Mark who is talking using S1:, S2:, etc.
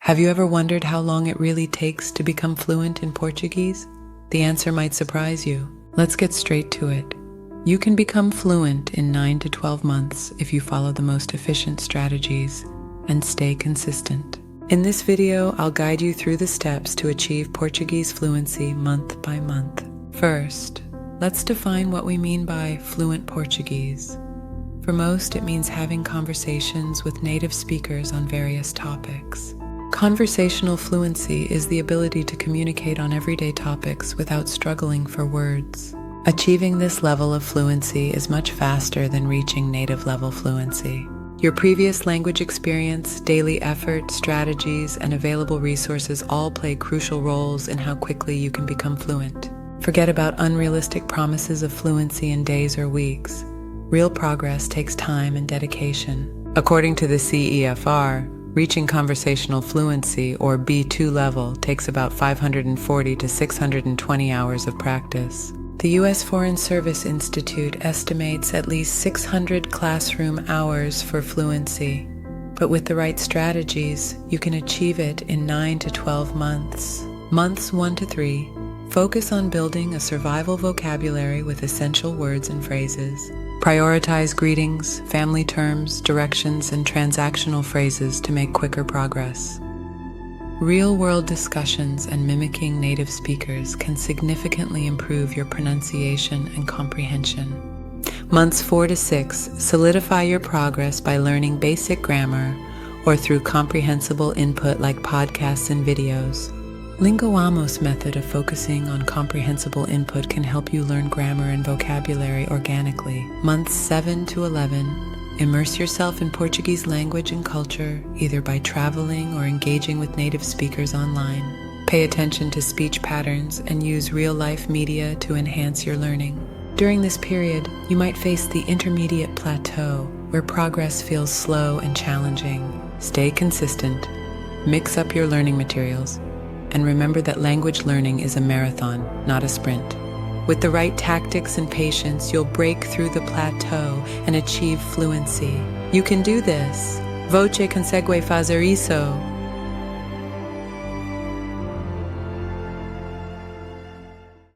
S1: Have you ever wondered how long it really takes to become fluent in Portuguese? The answer might surprise you. Let's get straight to it. You can become fluent in 9 to 12 months if you follow the most efficient strategies and stay consistent. In this video, I'll guide you through the steps to achieve Portuguese fluency month by month. First, let's define what we mean by fluent Portuguese. For most, it means having conversations with native speakers on various topics. Conversational fluency is the ability to communicate on everyday topics without struggling for words. Achieving this level of fluency is much faster than reaching native-level fluency. Your previous language experience, daily effort, strategies, and available resources all play crucial roles in how quickly you can become fluent. Forget about unrealistic promises of fluency in days or weeks. Real progress takes time and dedication. According to the CEFR, reaching conversational fluency, or B2 level, takes about 540 to 620 hours of practice. The U.S. Foreign Service Institute estimates at least 600 classroom hours for fluency. But with the right strategies, you can achieve it in 9 to 12 months. Months 1 to 3, focus on building a survival vocabulary with essential words and phrases. Prioritize greetings, family terms, directions, and transactional phrases to make quicker progress. Real-world discussions and mimicking native speakers can significantly improve your pronunciation and comprehension. Months 4 to 6, solidify your progress by learning basic grammar or through comprehensible input like podcasts and videos. Lingoamo's method of focusing on comprehensible input can help you learn grammar and vocabulary organically. Months 7 to 11, immerse yourself in Portuguese language and culture, either by traveling or engaging with native speakers online. Pay attention to speech patterns and use real-life media to enhance your learning. During this period, you might face the intermediate plateau, where progress feels slow and challenging. Stay consistent, mix up your learning materials, and remember that language learning is a marathon, not a sprint. With the right tactics and patience, you'll break through the plateau and achieve fluency. You can do this. Você consegue fazer isso.